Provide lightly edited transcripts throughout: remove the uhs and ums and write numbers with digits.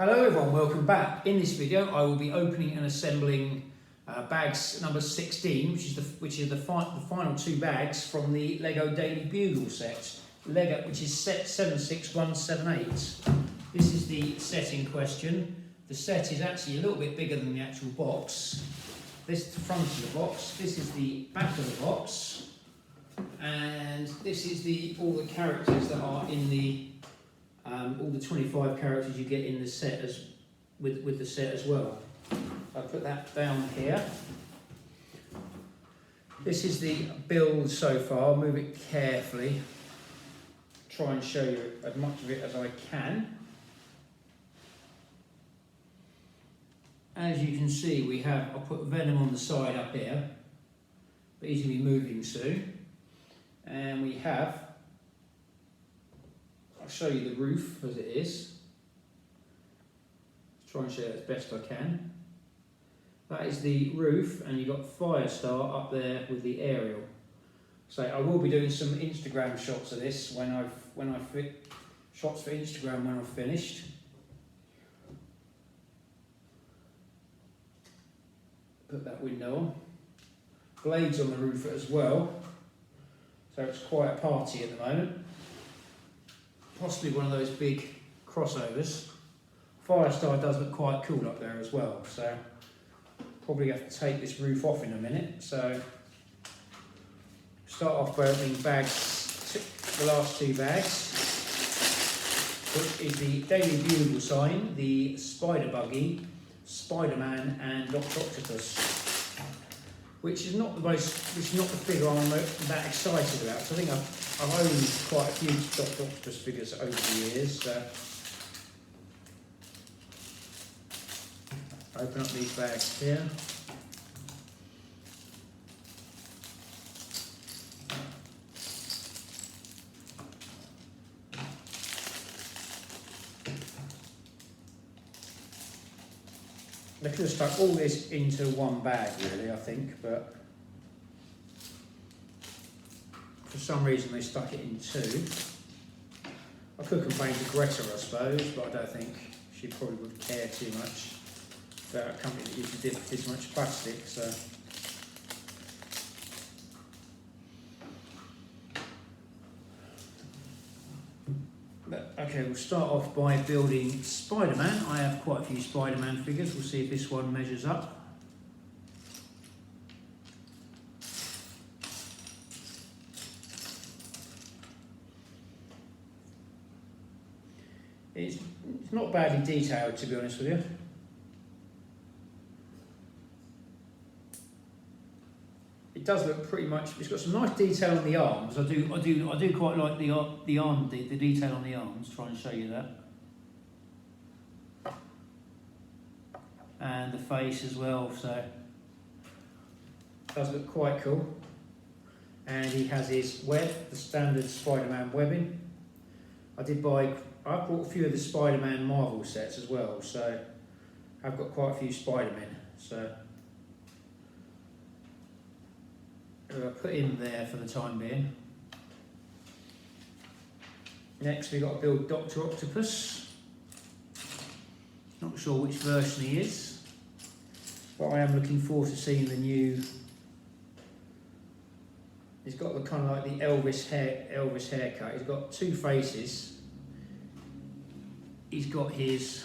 Hello everyone, welcome back. In this video I will be opening and assembling bags number 16, which is the final two bags from the Lego Daily Bugle set, which is set 76178. This is the set in question. The set is actually a little bit bigger than the actual box. This is the front of the box, this is the back of the box, and this is all the characters that are in the all the 25 characters you get in the set with the set as well. I'll put that down here. This is the build so far. I'll move it carefully. Try and show you as much of it as I can. As you can see, I'll put Venom on the side up here, but he's going to be moving soon. And we have, I'll show you the roof as it is. Try and show it as best I can. That is the roof, and you've got Firestar up there with the aerial. So I will be doing some Instagram shots of this shots for Instagram when I've finished. Put that window on. Blades on the roof as well. So it's quite a party at the moment. Possibly one of those big crossovers. Firestar does look quite cool up there as well, so probably have to take this roof off in a minute. So start off by opening the last two bags, which is the Daily Bugle sign, the Spider Buggy, Spider-Man and Octopus, which is not the figure I'm that excited about. So I think I've owned quite a few Octopus figures over the years. So open up these bags here. They could have stuck all this into one bag, really, I think, but for some reason they stuck it in two. I could complain to Greta, I suppose, but I don't think she probably would care too much about a company that uses this much plastic. So okay, we'll start off by building Spider-Man. I have quite a few Spider-Man figures. We'll see if this one measures up. It's not badly detailed, to be honest with you. It does look pretty much. It's got some nice detail on the arms. I do quite like the detail on the arms. Try and show you that, and the face as well. So it does look quite cool. And he has his web, the standard Spider-Man webbing. I bought a few of the Spider-Man Marvel sets as well. So I've got quite a few Spider-Men. So I'll put him there for the time being. Next we've got to build Dr. Octopus. Not sure which version he is, but I am looking forward to seeing the new. He's got the kind of like the Elvis haircut. He's got two faces. He's got his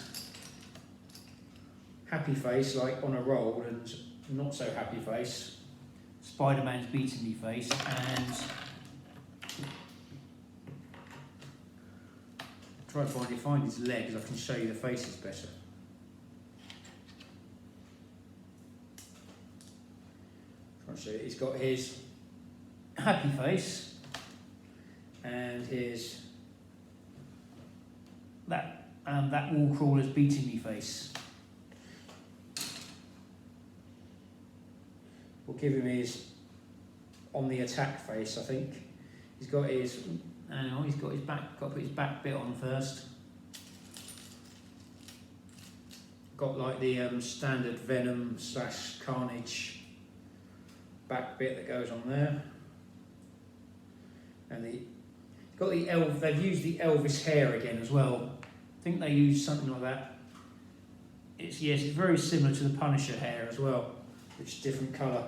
happy face, like on a roll, and not so happy face. Spider-Man's beating me face, and try to find his legs. I can show you the faces better. Try to show you. He's got his happy face and his that wall crawler's beating me face. We'll give him his on the attack face, I think. He's got his back, got to put his back bit on first. Got like the standard Venom / Carnage back bit that goes on there. And they've used the Elvis hair again as well. I think they used something like that It's very similar to the Punisher hair as well, which is different colour.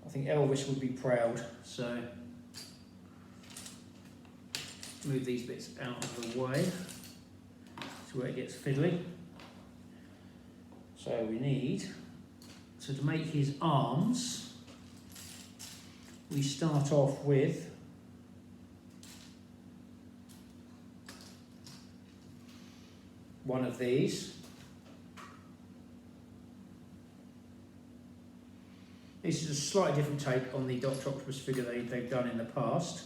I think Elvis would be proud, so move these bits out of the way to where it gets fiddly. So we need, so to make his arms, we start off with one of these. This is a slightly different take on the Dr. Octopus figure they've done in the past,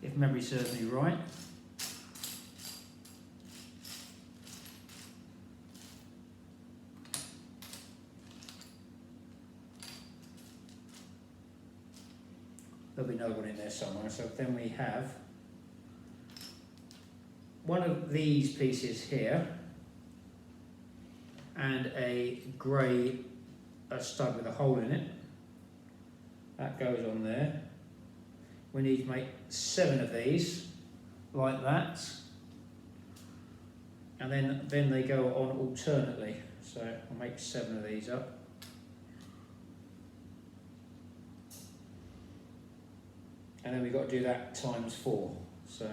if memory serves me right. There'll be another one in there somewhere. So then we have one of these pieces here and a grey stud with a hole in it. That goes on there. We need to make 7 of these, like that. And then they go on alternately. So I'll make 7 of these up. And then we've got to do that times 4. So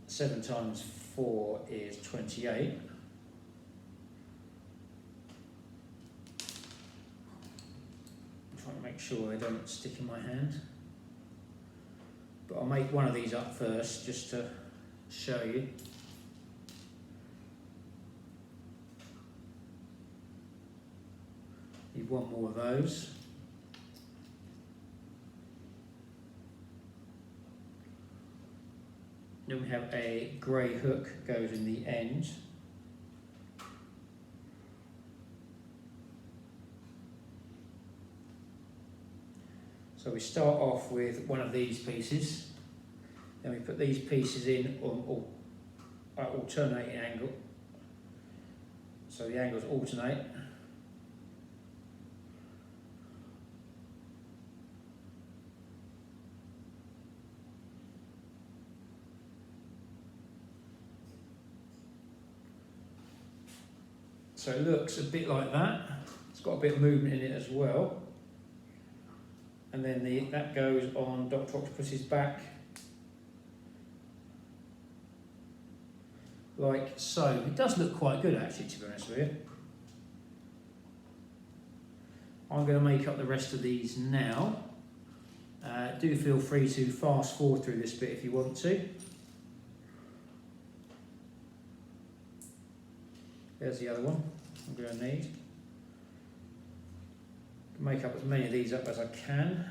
seven times 4 is 28. I'm trying to make sure they don't stick in my hand. But I'll make one of these up first, just to show you. Need one more of those. Then we have a grey hook goes in the end. So we start off with one of these pieces. Then we put these pieces in on alternating angle. So the angles alternate. So it looks a bit like that. It's got a bit of movement in it as well. And then that goes on Dr. Octopus's back, like so. It does look quite good actually, to be honest with you. I'm going to make up the rest of these now. Do feel free to fast forward through this bit if you want to. There's the other one I'm going to need. Make up as many of these up as I can.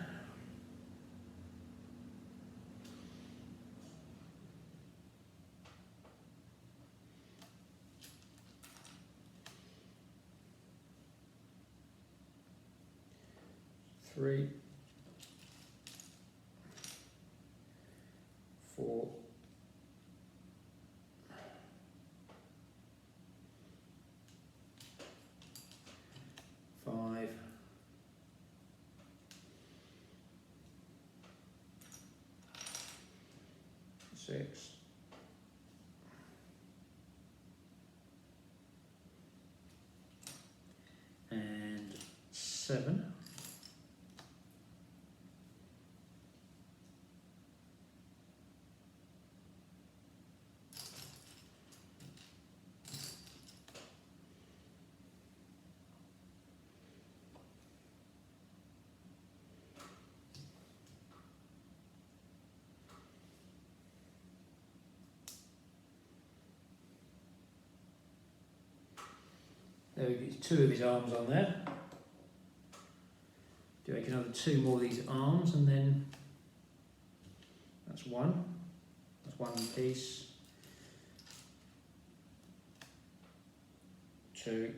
Three, 4, 5, 6, and 7. There we get 2 of his arms on there. Do make another 2 more of these arms, and then that's one. That's one piece. 2.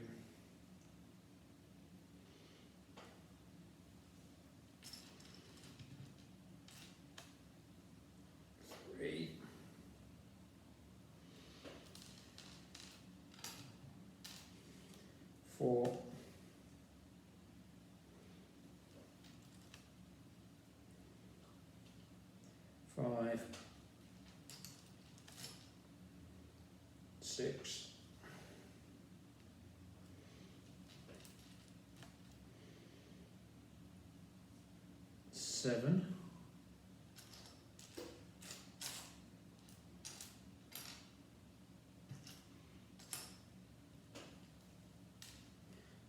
3. 4. 5. 5, 6, 7,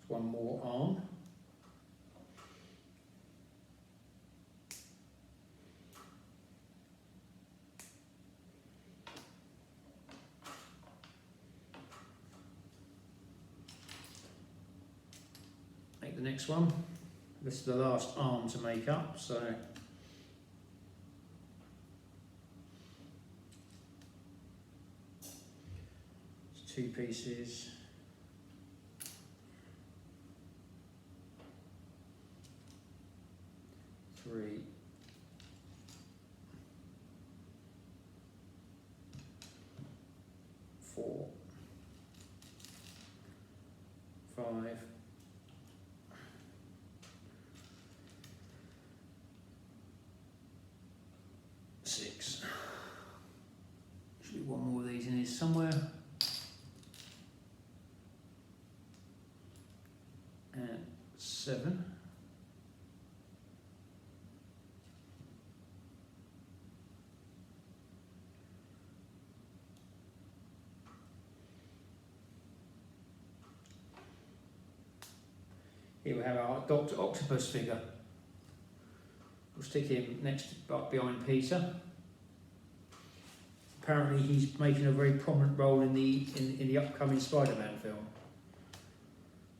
1 more arm. Make the next one. This is the last arm to make up, so it's 2 pieces. 3, 4, 5, 6. Should be 1 more of these in here somewhere. And 7. Here we have our Dr. Octopus figure. We'll stick him up behind Peter. Apparently he's making a very prominent role in the upcoming Spider-Man film.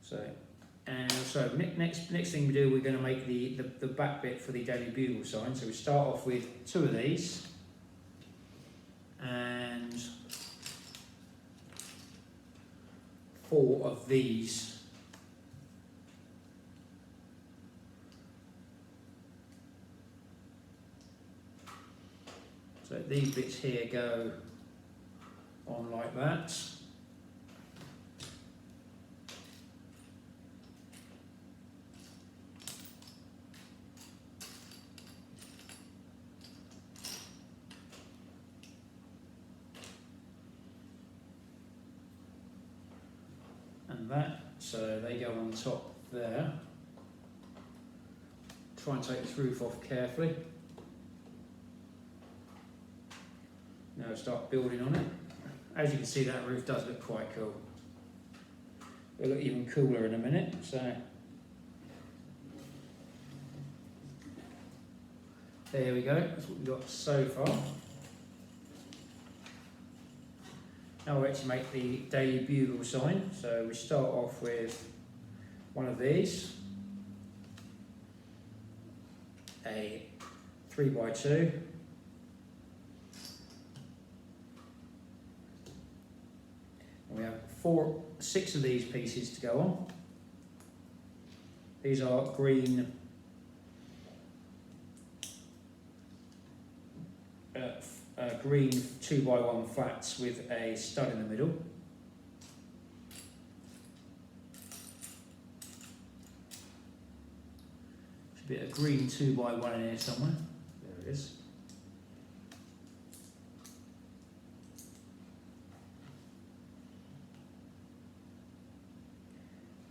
So next thing we do, we're going to make the back bit for the Daily Bugle sign. So we start off with 2 of these and 4 of these. So these bits here go on like that. And that, so they go on top there. Try and take this roof off carefully. Now start building on it. As you can see, that roof does look quite cool. It'll look even cooler in a minute. So there we go. That's what we've got so far. Now we'll actually make the Daily Bugle sign. So we start off with 1 of these, a 3x2. We have 6 of these pieces to go on. These are green green 2x1 flats with a stud in the middle. Should be a green 2x1 in here somewhere. There it is.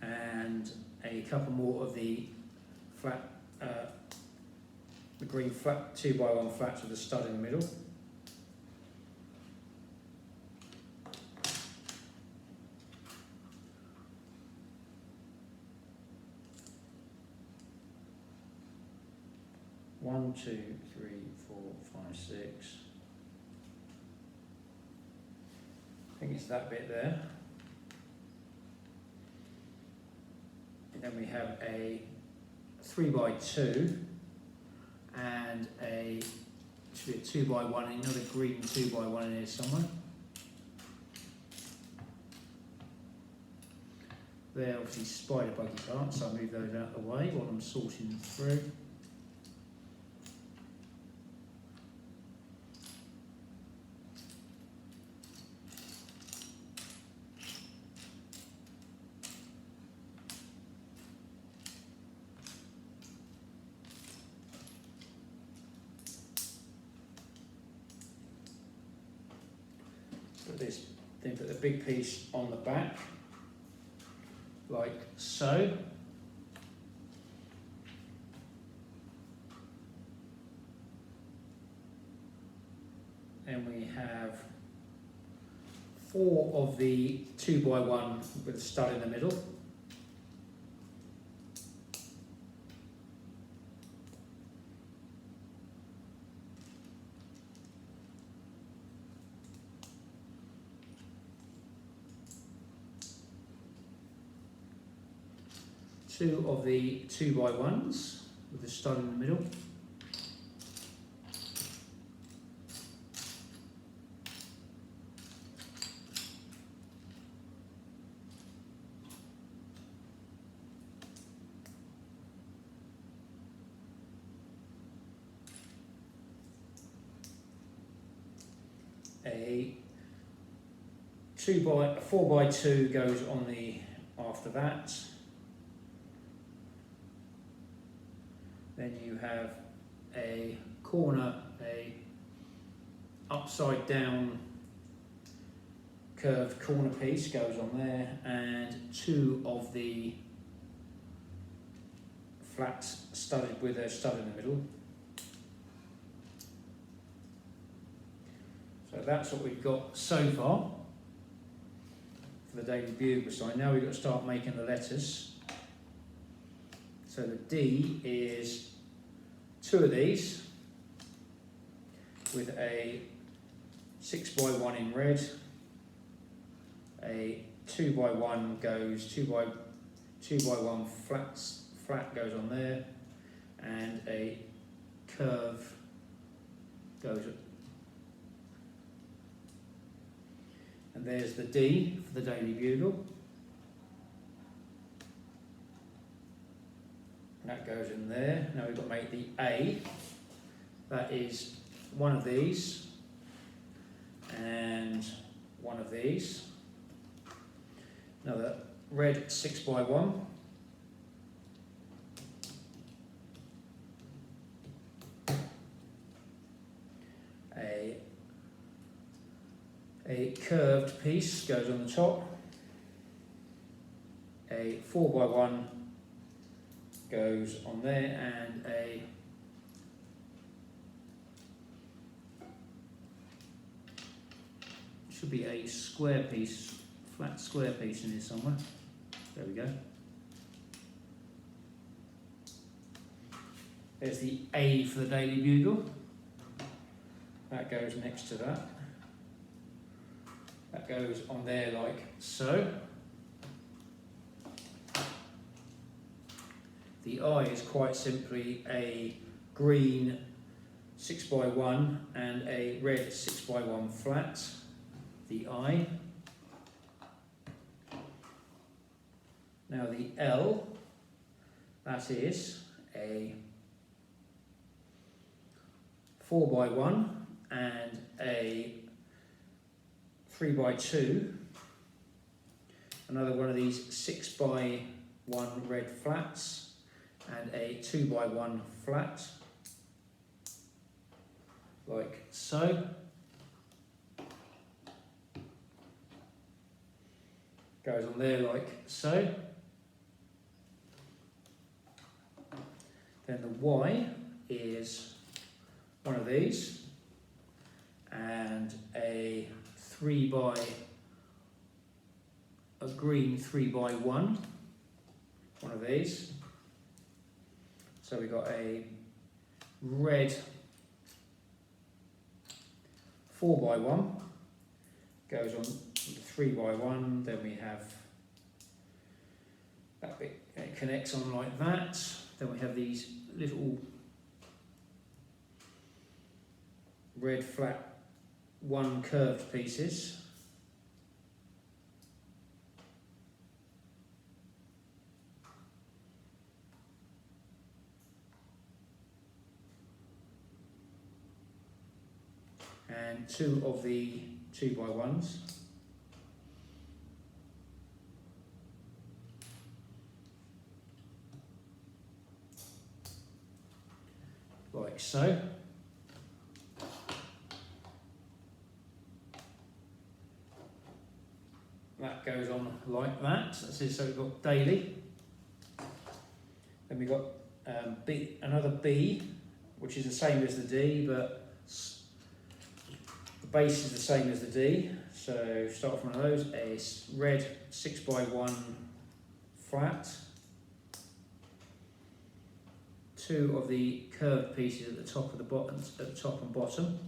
And a couple more of the flat, the green flat 2x1 flats with a stud in the middle. One, 2, 3, 4, 5, 6. I think it's that bit there. And then we have a 3x2 and a 2x1, another green 2x1 in here somewhere. They're obviously spider buggy parts, so I'll move those out of the way while I'm sorting them through. Then put the big piece on the back, like so. And we have 4 of the 2x1 with a stud in the middle. Two of the 2x1s with the stud in the middle. A 4x2 goes on the after that. Then you have a corner, a upside down curved corner piece goes on there, and 2 of the flats studded with a stud in the middle. So that's what we've got so far for the Daily Bugle sign. Now we've got to start making the letters. So the D is 2 of these with a 6x1 in red. A 2x1 goes 2x1 flat goes on there, and a curve goes. And there's the D for the Daily Bugle. That goes in there. Now we've got to make the A. That is 1 of these and 1 of these. Another red 6x1. A curved piece goes on the top. A 4x1 goes on there, and a should be a square piece, flat square piece in here somewhere. There we go. There's the A for the Daily Bugle. That goes next to that. That goes on there like so. The I is quite simply a green 6x1 and a red 6x1 flat. The I. Now the L, that is a 4x1 and a 3x2, another one of these 6x1 red flats, and a 2x1 flat, like so. Goes on there like so. Then the Y is one of these, and a green 3x1, one of these. So we've got a red 4x1, goes on 3x1, then we have that bit, it connects on like that, then we have these little red flat 1 curved pieces. And 2 of the 2x1s. Like so. like that. That's it. So we've got daily. Then we've got another B, which is the same as the D, but the base is the same as the D. So start from one of those. A red 6x1 flat. 2 of the curved pieces at the top of the bottom, at the top and bottom.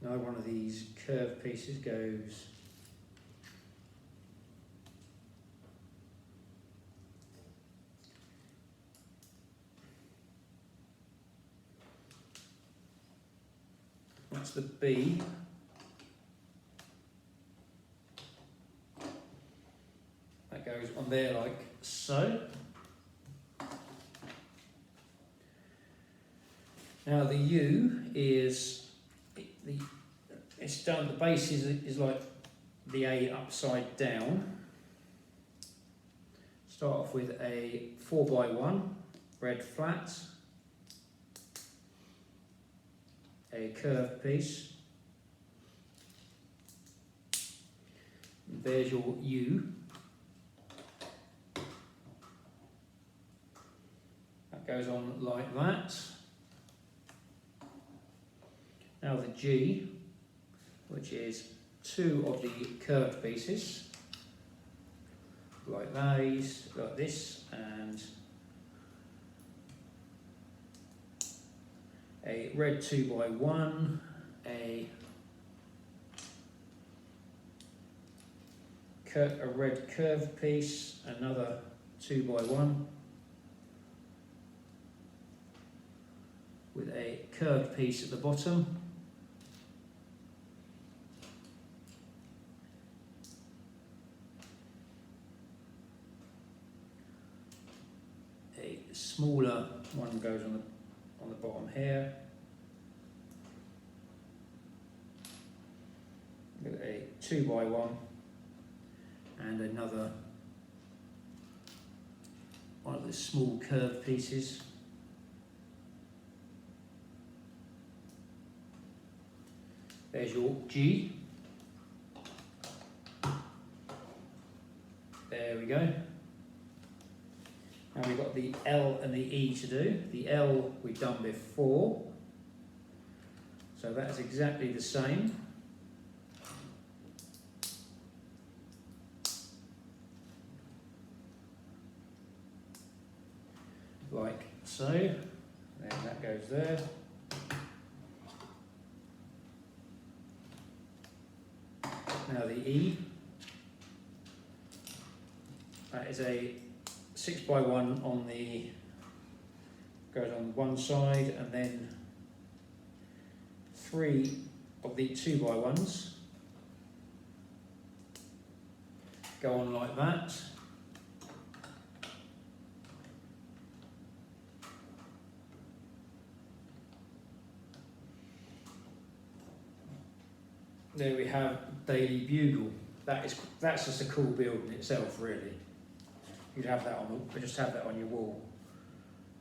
Another one of these curved pieces goes that's the B. That goes on there like so. Now the U is it's done. The base is like the A upside down. Start off with a 4x1 red flat, a curved piece. There's your U. That goes on like that. Now the G, which is 2 of the curved pieces, like these, like this, and a red 2x1, a red curved piece, another 2x1, with a curved piece at the bottom. Smaller one goes on the bottom here. With a 2x1 and another one of the small curved pieces. There's your G. There we go. Now we've got the L and the E to do. The L we've done before, so that is exactly the same. Like so. Then that goes there. Now the E, that is a 6x1 on the, goes on one side, and then 3 of the 2x1s go on like that. There we have Daily Bugle. That's just a cool build in itself, really. You'd have that on, just have that on your wall.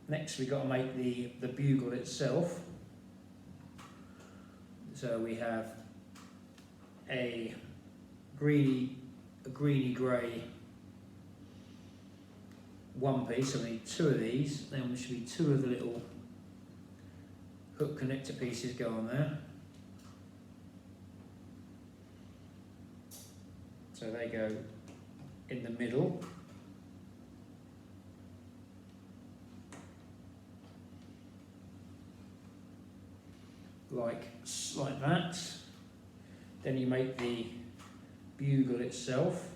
Next, we've got to make the bugle itself. So we have a greeny grey one piece. So we need 2 of these. Then there should be 2 of the little hook connector pieces go on there. So they go in the middle. Like that. Then you make the bugle itself.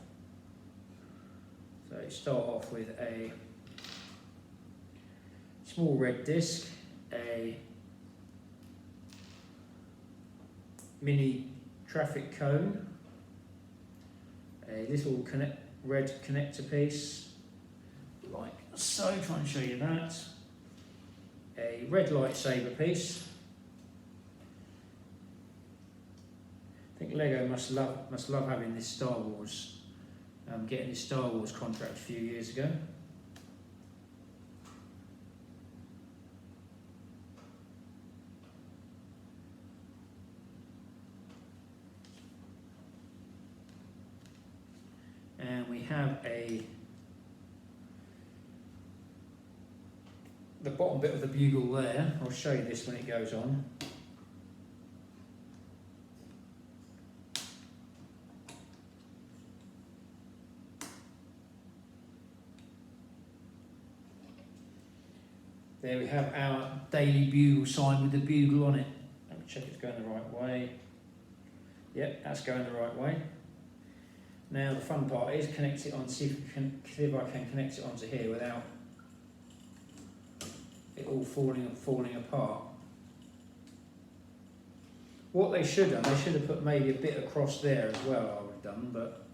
So you start off with a small red disc, a mini traffic cone, a little red connector piece, like so, try and show you that. A red lightsaber piece. I think Lego must love having this Star Wars, getting this Star Wars contract a few years ago. And we have the bottom bit of the bugle there. I'll show you this when it goes on. There we have our daily bugle sign with the bugle on it. Let me check it's going the right way. Yep, that's going the right way. Now the fun part is connect it on, see if I can connect it onto here without it all falling apart. What they should have done, they should have put maybe a bit across there as well, I would have done, but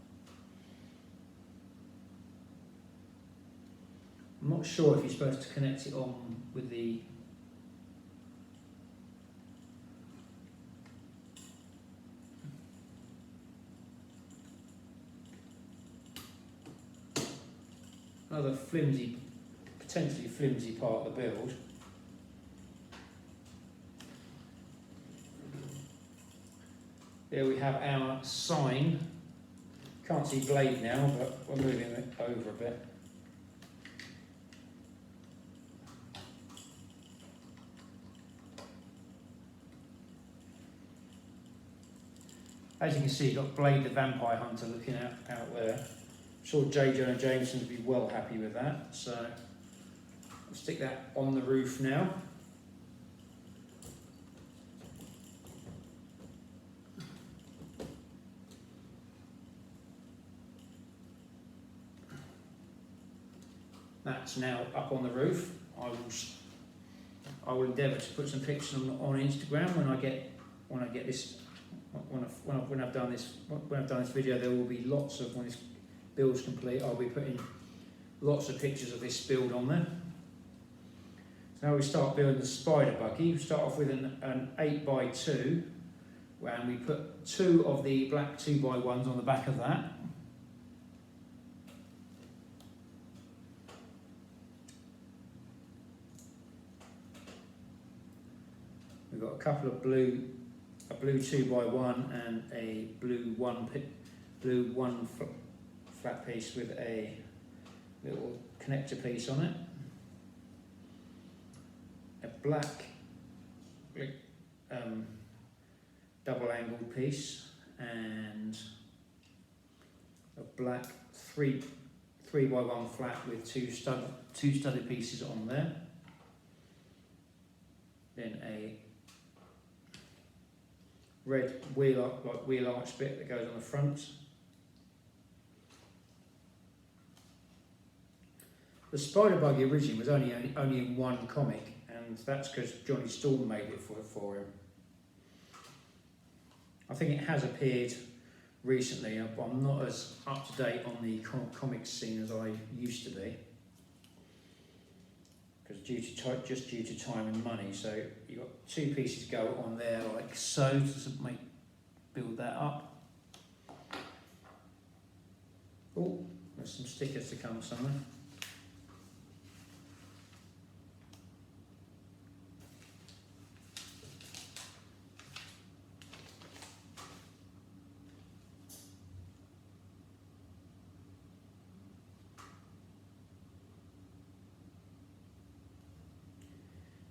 I'm not sure if you're supposed to connect it on with the another flimsy, potentially flimsy part of the build. There we have our sign. Can't see blade now, but we're moving it over a bit. As you can see, you've got Blade the Vampire Hunter looking out there. I'm sure Jonah and Jameson would be well happy with that. So I'll stick that on the roof now. That's now up on the roof. I will endeavour to put some pictures on Instagram when I've done this video. There will be lots of, when this build's complete, I'll be putting lots of pictures of this build on there. So now we start building the spider buggy. We start off with an 8x2, and we put 2 of the black 2x1s on the back of that. We've got a couple of a blue 2x1 and a blue one flat piece with a little connector piece on it. A black double angled piece and a black 3x1 flat with two studded pieces on there. Then a red wheel arch bit that goes on the front. The Spider Buggy originally was only in one comic, and that's because Johnny Storm made it for him. I think it has appeared recently, but I'm not as up to date on the comics scene as I used to be, because just due to time and money. So you've got 2 pieces go on there like so to build that up. Oh, there's some stickers to come somewhere.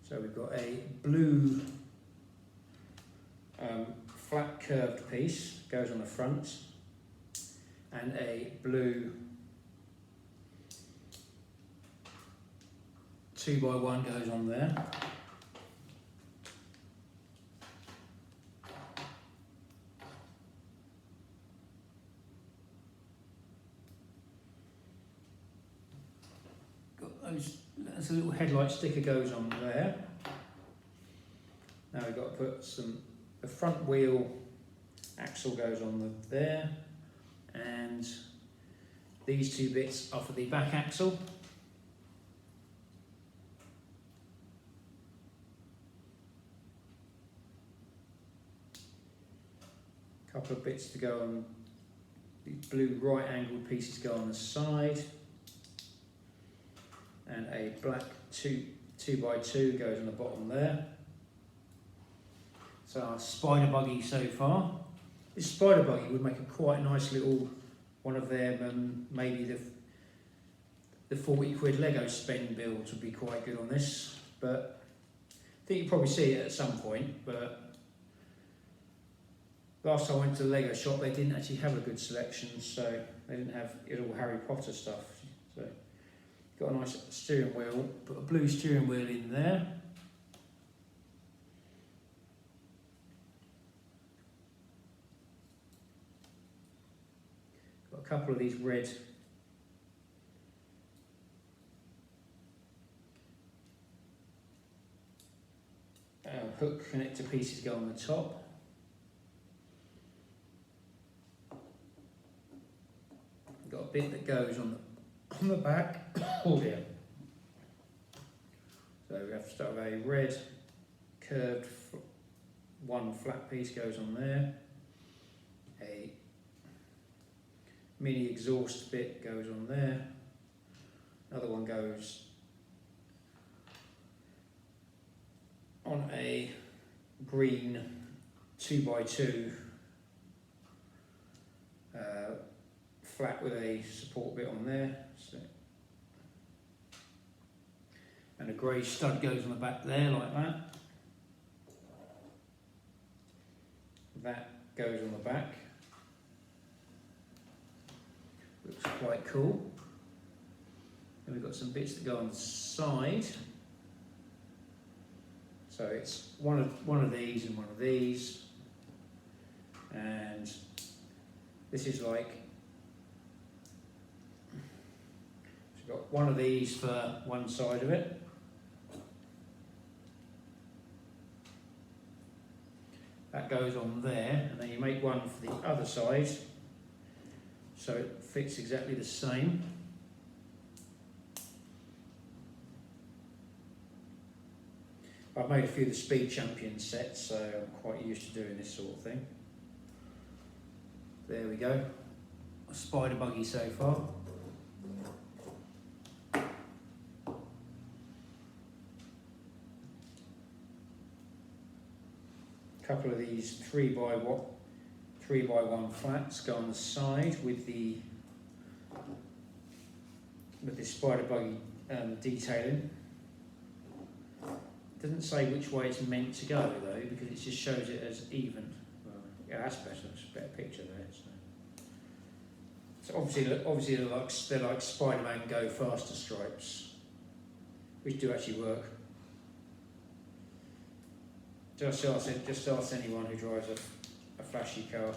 So we've got a blue flat curved piece, goes on the front, and a blue 2x1 goes on there. Got those. There's a little headlight sticker goes on there. Now we've got to put the front wheel axle goes on there. and these two bits are for the back axle. Couple of bits to go on, these blue right angled pieces go on the side, and a black 2x2 goes on the bottom there. So our spider buggy so far. This spider buggy would make a quite nice little one of them, maybe the 40 quid Lego spend builds would be quite good on this, but I think you'll probably see it at some point. But last time I went to the Lego shop, they didn't actually have a good selection, so they didn't have it all Harry Potter stuff. So got a nice steering wheel, put a blue steering wheel in there. Got a couple of these red hook connector pieces go on the top. Got a bit that goes on the back. Oh dear. So we have to start with a red curved one flat piece goes on there. A mini exhaust bit goes on there. Another one goes on a green 2x2 flat with a support bit on there. So, and a grey stud goes on the back there like that. That goes on the back. Looks quite cool. Then we've got some bits that go on the side. So it's one of these and one of these, and this is like, so we've got one of these for one side of it. That goes on there, and then you make one for the other side, so it fits exactly the same. I've made a few of the Speed Champion sets, so I'm quite used to doing this sort of thing. There we go. A spider buggy so far. A couple of these 3x1 flats go on the side with the spider buggy detailing. Doesn't say which way it's meant to go though, because it just shows it as even. Well, yeah, that's better. It's a better picture there. So obviously they're like Spider-Man Go Faster stripes, which do actually work. Just ask anyone who drives a flashy car.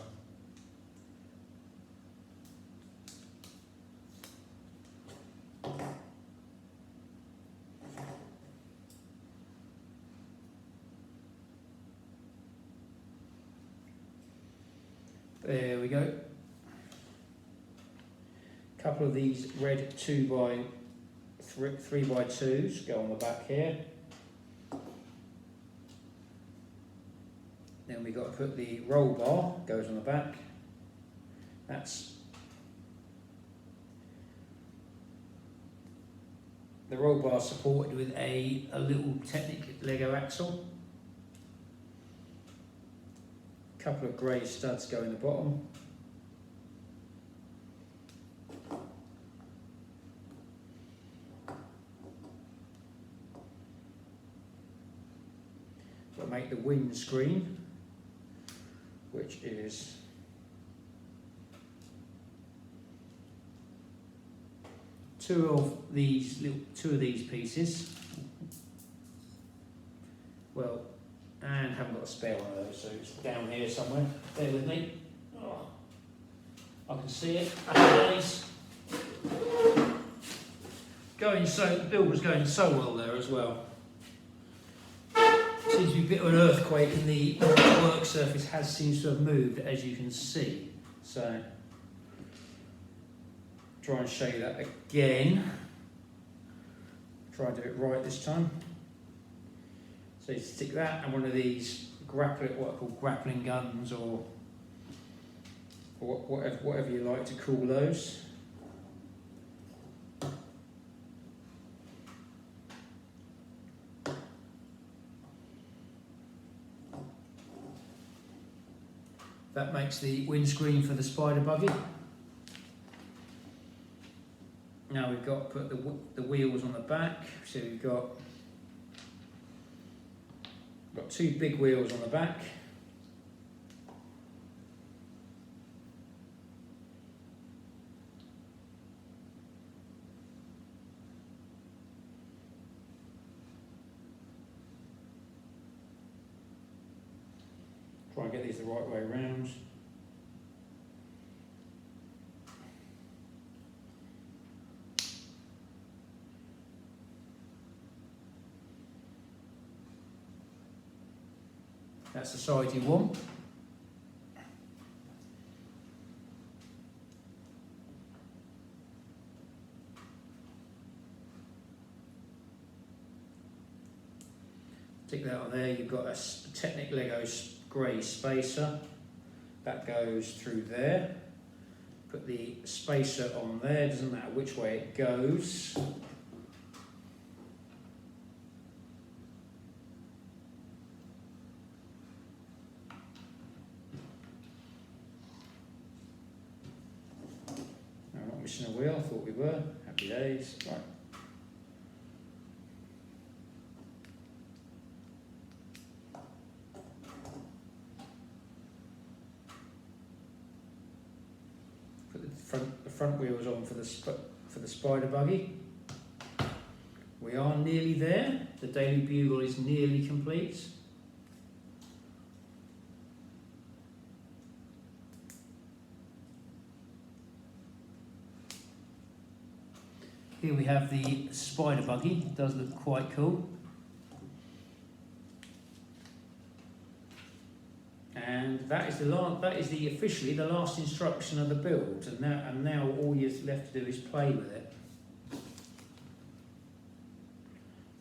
There we go. A couple of these red 3x2s go on the back here. Then we've got to put the roll bar, goes on the back. That's the roll bar supported with a little Technic Lego axle. Couple of grey studs go in the bottom. We'll make the windscreen, which is two of these pieces. Well, and haven't got a spare one of those, so it's down here somewhere. Bear with me. Oh, I can see it. Days. The build was going so well there as well. Seems to be a bit of an earthquake, and the work surface seems to have moved, as you can see. So try and show you that again. Try and do it right this time. So you stick that and one of these what I call grappling guns, or whatever you like to call those. That makes the windscreen for the spider buggy. Now we've got to put the wheels on the back. So we've got two big wheels on the back. Try and get these the right way around. That's the side you want. Stick that on there. You've got a Technic Lego grey spacer that goes through there. Put the spacer on there, doesn't matter which way it goes. No, I'm not missing a wheel, I thought we were. Happy days. Right. The front wheels on for the spider buggy. We are nearly there. The Daily Bugle is nearly complete. Here we have the spider buggy. It does look quite cool. And that is officially the last instruction of the build, and now all you're left to do is play with it.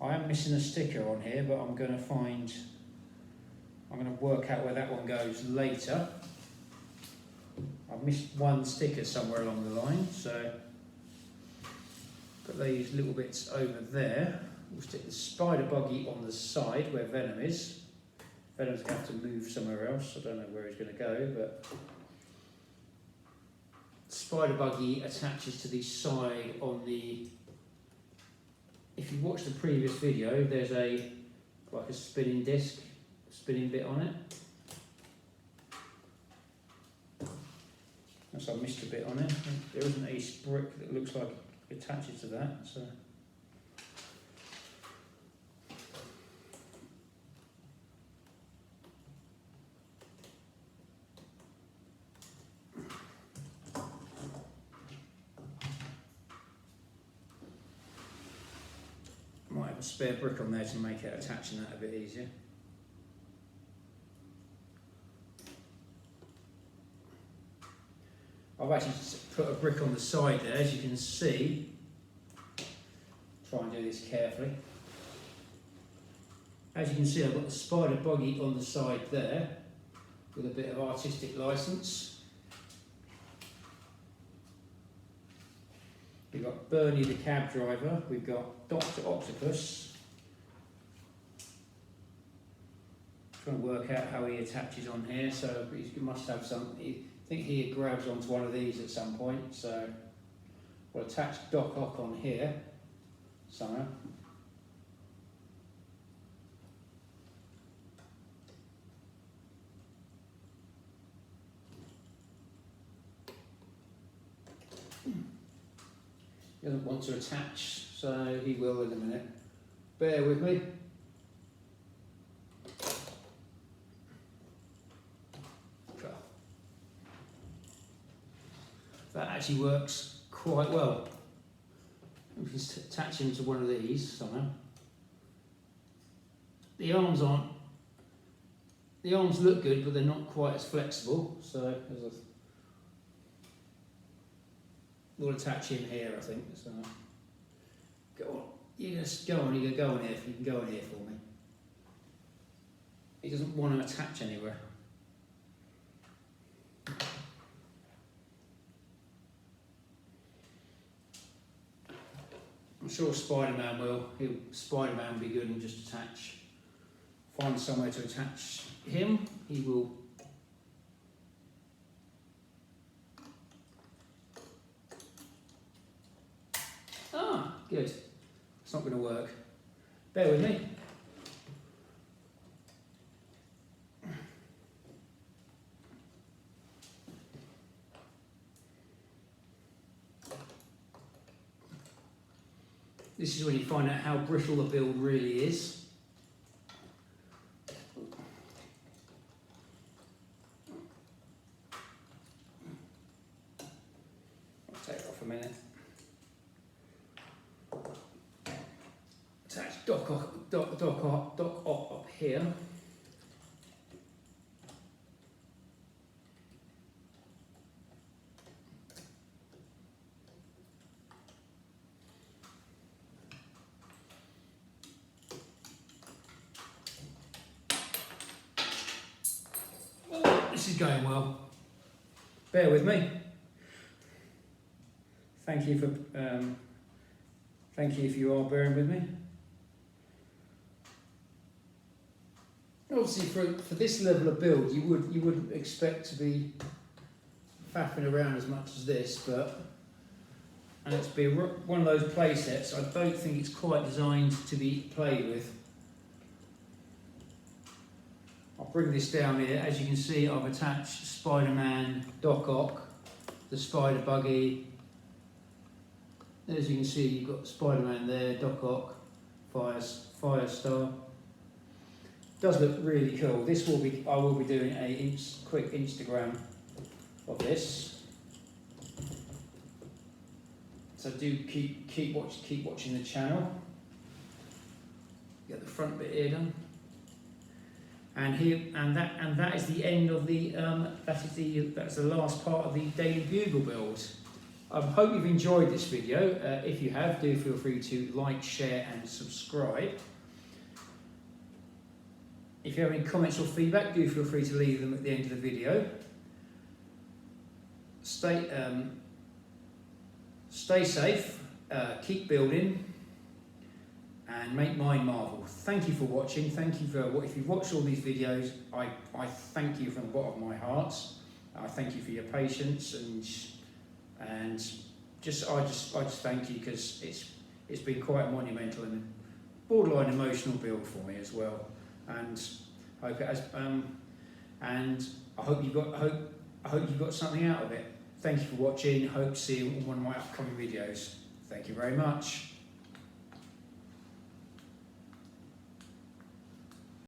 I am missing a sticker on here, but I'm going to work out where that one goes later. I've missed one sticker somewhere along the line, so put these little bits over there. We'll stick the spider buggy on the side where Venom is. Venom's going to have to move somewhere else. I don't know where he's going to go, but the spider buggy attaches to the side on the. If you watch the previous video, there's like a spinning disc, spinning bit on it. So I missed a bit on it. There isn't a brick that looks like it attaches to that. So. Might have a spare brick on there to make it attaching that a bit easier. I've actually put a brick on the side there, as you can see. Try and do this carefully. As you can see, I've got the spider buggy on the side there with a bit of artistic license. We've got Barney the cab driver, we've got Dr. Octopus. Trying to work out how he attaches on here, so he must have some. I think he grabs onto one of these at some point, so we'll attach Doc Ock on here somewhere. He doesn't want to attach, so he will in a minute. Bear with me. That actually works quite well. If you attach him to one of these somehow. The arms look good, but they're not quite as flexible. So we'll attach him here, I think. So go on, you just go on. You go on here. If you can go on here for me. He doesn't want to attach anywhere. I'm sure Spider-Man will. Spider-Man will be good and just attach. Find somewhere to attach him. He will. Ah, good. It's not going to work. Bear with me. This is when you find out how brittle the build really is. I'll take it off a minute. Attach Doc up here. This is going well. Bear with me. Thank you if you are bearing with me. Obviously, for this level of build, you wouldn't expect to be faffing around as much as this, and it's be one of those play sets. I don't think it's quite designed to be played with. I'll bring this down here. As you can see, I've attached Spider-Man, Doc Ock, the Spider Buggy. As you can see, you've got Spider-Man there, Doc Ock, Firestar. Does look really cool. I will be doing a quick Instagram of this. So do keep watching the channel. Get the front bit here done. And that is the end of the that's the last part of the Daily Bugle build. I hope you've enjoyed this video. If you have, do feel free to like, share and subscribe. If you have any comments or feedback, do feel free to leave them at the end of the video. Stay safe, keep building, and make mine marvel. Thank you for watching. Thank you for if you've watched all these videos. I thank you from the bottom of my heart. I thank you for your patience and I just thank you because it's been quite a monumental and borderline emotional build for me as well. And I hope it has. And I hope you got something out of it. Thank you for watching. Hope to see you in one of my upcoming videos. Thank you very much.